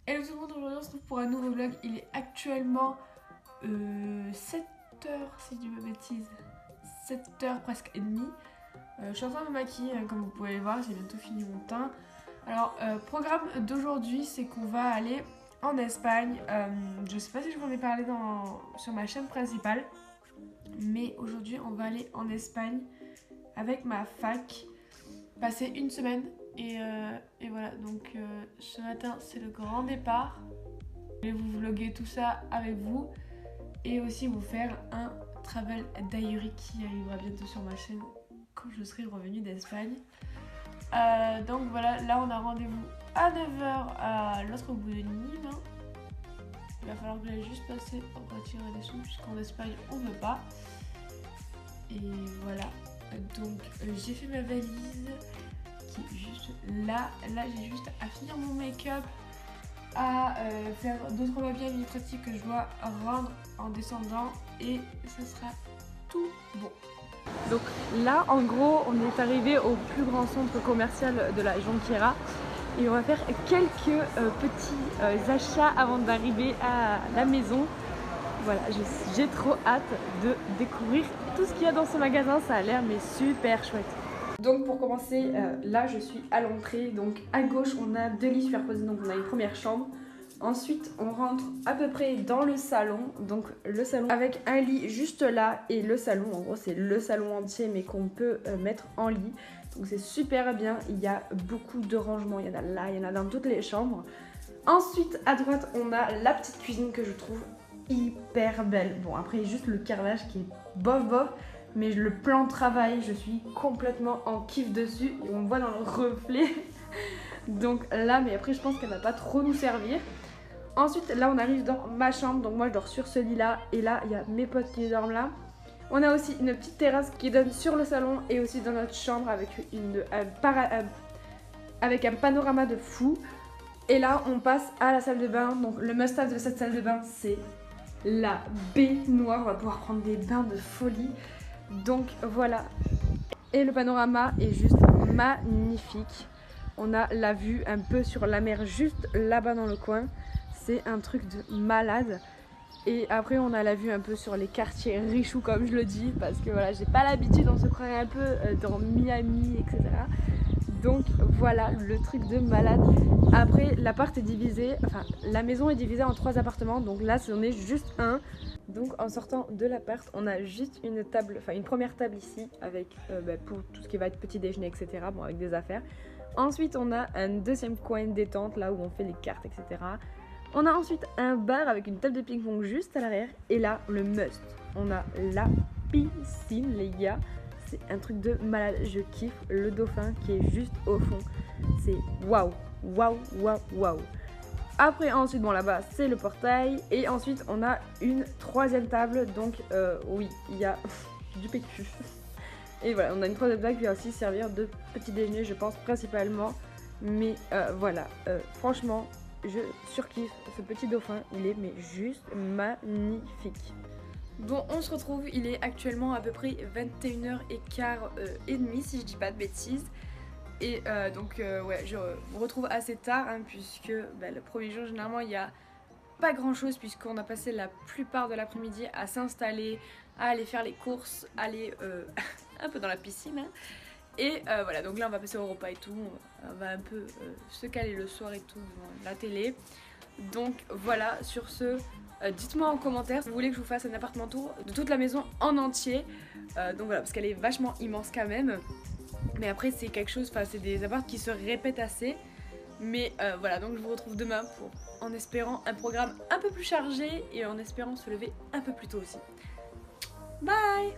Hello tout le monde, aujourd'hui on se retrouve pour un nouveau vlog. Il est actuellement 7h si je dis pas de bêtises. 7h presque et demie. Je suis en train de me maquiller, hein, comme vous pouvez le voir, j'ai bientôt fini mon teint. Alors, programme d'aujourd'hui, c'est qu'on va aller en Espagne. Je sais pas si je vous en ai parlé sur ma chaîne principale, mais aujourd'hui on va aller en Espagne avec ma fac, passer une semaine. Et voilà, donc ce matin c'est le grand départ. Je vais vous vlogger tout ça avec vous et aussi vous faire un travel diary qui arrivera bientôt sur ma chaîne quand je serai revenue d'Espagne. Donc voilà, là on a rendez-vous à 9h à l'autre bout de Nîmes. Il va falloir que j'aille juste passer pour retirer des sous puisqu'en Espagne on veut pas. Et voilà, donc j'ai fait ma valise qui est juste là. Là j'ai juste à finir mon make-up, à faire d'autres papiers administratifs que je dois rendre en descendant et ça sera tout bon. Donc là en gros on est arrivé au plus grand centre commercial de la Jonquiera et on va faire quelques petits achats avant d'arriver à la maison. Voilà, j'ai trop hâte de découvrir tout ce qu'il y a dans ce magasin, ça a l'air mais super chouette. Donc pour commencer, là je suis à l'entrée, donc à gauche on a deux lits superposés, donc on a une première chambre. Ensuite on rentre à peu près dans le salon, donc le salon avec un lit juste là et le salon, en gros c'est le salon entier mais qu'on peut mettre en lit. Donc c'est super bien, il y a beaucoup de rangements, il y en a là, il y en a dans toutes les chambres. Ensuite à droite on a la petite cuisine que je trouve hyper belle. Bon après juste le carrelage qui est bof bof, mais le plan de travail je suis complètement en kiff dessus et on voit dans le reflet. Donc là, mais après je pense qu'elle va pas trop nous servir. Ensuite là on arrive dans ma chambre, donc moi je dors sur ce lit là et là il y a mes potes qui dorment là. On a aussi une petite terrasse qui donne sur le salon et aussi dans notre chambre avec avec un panorama de fou. Et là on passe à la salle de bain, donc le must-have de cette salle de bain c'est la baignoire, on va pouvoir prendre des bains de folie. Donc voilà, et le panorama est juste magnifique. On a la vue un peu sur la mer juste là-bas dans le coin, c'est un truc de malade. Et après on a la vue un peu sur les quartiers richoux comme je le dis, parce que voilà, j'ai pas l'habitude, on se croirait un peu dans Miami, etc. Donc voilà, le truc de malade. Après l'appart est divisé, enfin la maison est divisée en 3 appartements, donc là c'en est juste un. Donc en sortant de l'appart, on a juste une table, enfin une première table ici avec pour tout ce qui va être petit déjeuner, etc. Bon, avec des affaires. Ensuite on a un deuxième coin de détente là où on fait les cartes, etc. On a ensuite un bar avec une table de ping-pong juste à l'arrière. Et là le must, on a la piscine les gars. C'est un truc de malade, je kiffe le dauphin qui est juste au fond. C'est waouh, waouh, waouh, waouh. Après ensuite, bon là-bas c'est le portail. Et ensuite on a une troisième table. Donc oui, il y a du PQ. Et voilà, on a une troisième table qui va aussi servir de petit déjeuner je pense principalement. Mais voilà, franchement je surkiffe ce petit dauphin, il est mais juste magnifique. Bon, on se retrouve, il est actuellement à peu près 21h15 et demie si je dis pas de bêtises. Et donc ouais, je vous retrouve assez tard hein, puisque le premier jour généralement il n'y a pas grand chose puisqu'on a passé la plupart de l'après-midi à s'installer, à aller faire les courses, aller un peu dans la piscine. Hein. Et voilà, donc là on va passer au repas et tout, on va un peu se caler le soir et tout devant la télé. Donc voilà, sur ce, dites-moi en commentaire si vous voulez que je vous fasse un appartement tour de toute la maison en entier. Donc voilà, parce qu'elle est vachement immense quand même. Mais après c'est quelque chose, enfin c'est des appartements qui se répètent assez. Mais voilà, donc je vous retrouve demain pour, en espérant, un programme un peu plus chargé et en espérant se lever un peu plus tôt aussi. Bye!